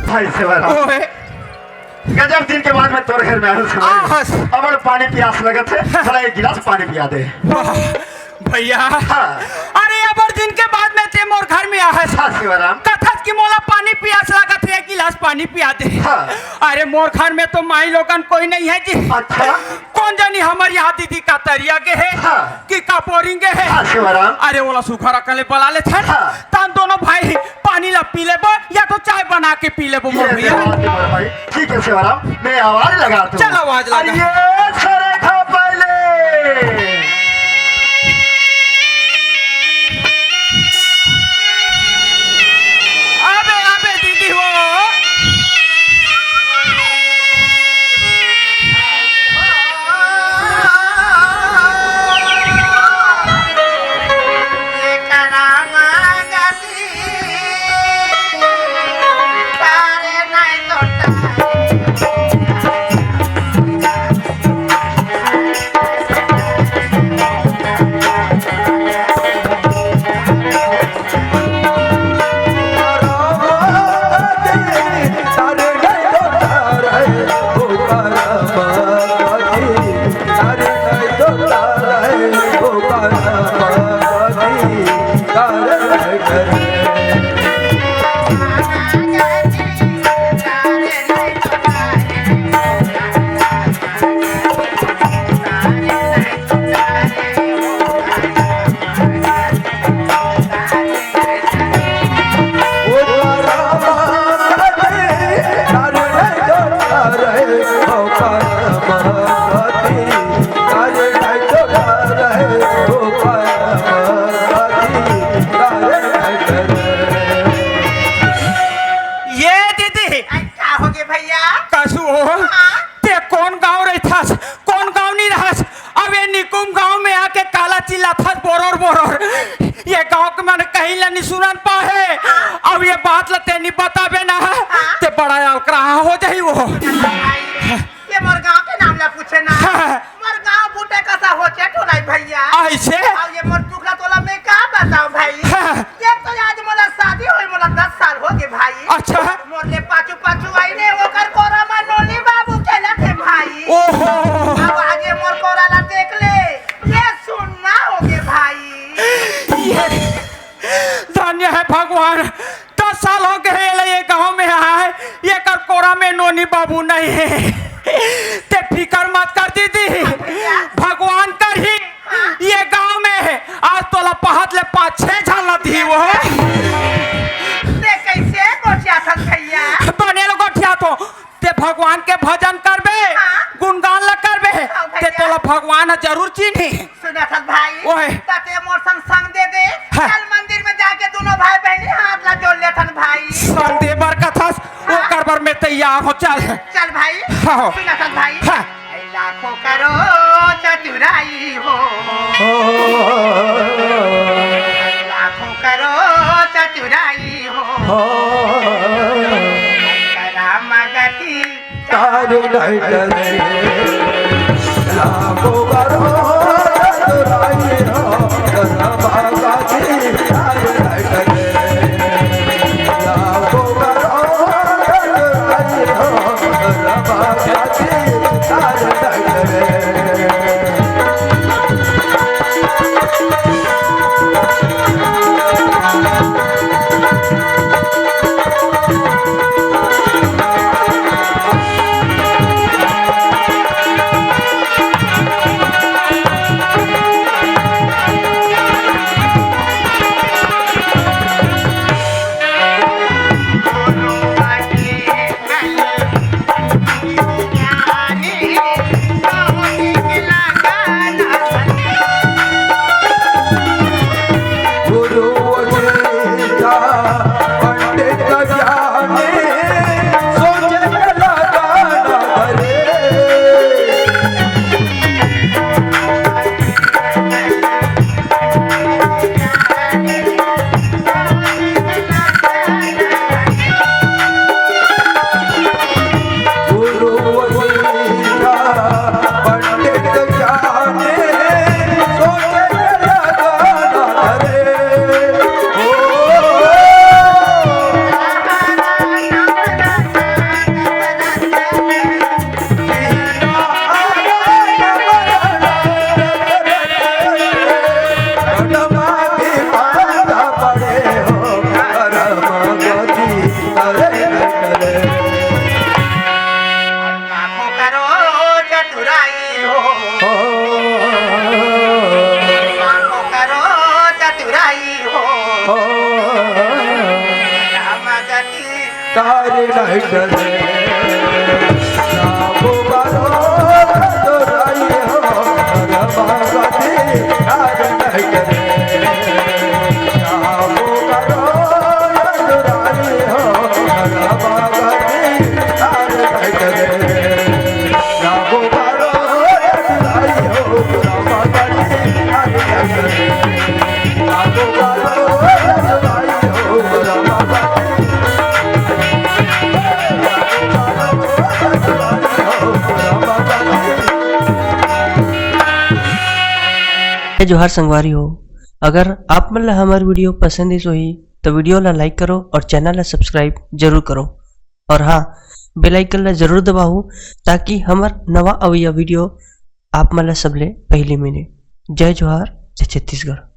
भाई सेवाराम ओए गजब दिन के बाद मैं तोर घर में आया हूँ। अब पानी प्यास लगत है, थोड़ा एक गिलास पानी पिया दे। भैया हाँ। अरे अबर दिन के बाद में ते मोर घर में आया हाँ सेवाराम कथस की मोला पानी प्यास लागत है, एक गिलास पानी पिया दे। हाँ। अरे मोर घर में तो माई लोगन कोई नहीं है जी। अच्छा कौन जानी हमारी यहाँ दीदी का तरिया के है हाँ। कि कापोरिंगे है। हाँ सेवाराम अरे वो सूखा रखले बुला ले थे हाँ। तन दोनों भाई पानी ला पी लेबो या तो चाय बना के पी लेबो मोर भैया। भाई ठीक है सेवाराम, मैं आवाज लगाता हूँ। चल आवाज लगा। ये सरे खा पहले अबे अबे दीदी वो सुनन पाहे अब ये बात लते नहीं बताबे ना ते बड़ा अलकरा हो जाई वो ये मोर गांव के नाम ला पूछे ना मोर गांव बूटे कैसा हो चेटो नहीं भैया ऐसे अब ये मोर टुकड़ा तोला में का बताऊं भाई ये तो आज मोला शादी होई मोला 10 साल हो गए भाई। अच्छा मोर ले पाछू पाछू आईने ओकर कोरा में नोनी बाबू खेला थे भाई। ओहो अब आज ये मोर कोरा ला देख ले ये सुनना होगे भाई। धन्य है भगवान 10 साल हो गए ये गांव में आए ये कर कोरा में नोनी बाबू नहीं है। ते फिकर मत कर दीदी भगवान कर ही ये गांव में है आज तोला पहत ले 5-6 झाला थी वो ते कैसे गोठिया था भैया बने लो गोठिया तो ते भगवान के भजन करबे गुणगान ल करबे ते तोला भगवान जरूर चिन्ही। सुना था भाई ओए तते मोर संग दे दे कल मंदिर में जाके दोनों भाई बहनी हाथ ला जोड़ लेथन भाई। संदे बर कथास वो करबर में तैयार हो चल चल भाई हाँ। सुना था भाई लाखों करो चतुराई हो लाखों करो चतुराई हो रामगति तारे लाइटर लाखों करो चतुराई हो रामगति तारे लाइटर लाखों करो चतुराई हो रामगति तारे लाइटर तारे नहीं डरे नाम करो दुराई हो बाबा जी तारे नहीं डरे नाम करो दुराई हो बाबा जी तारे नहीं डरे नाम करो दुराई हो बाबा जी तारे नहीं डरे नाम करो दुराई हो बाबा जोहार संगवारी हो। अगर आप मन ला हमार वीडियो पसंद ही सोही तो वीडियो ला लाइक करो और चैनल ला सब्सक्राइब जरूर करो और हाँ बेल आइकन ला जरूर दबाओ ताकि हमार नवा अवैया वीडियो आप मन ला सबले पहले मिले। जय जोहार, जय छत्तीसगढ़।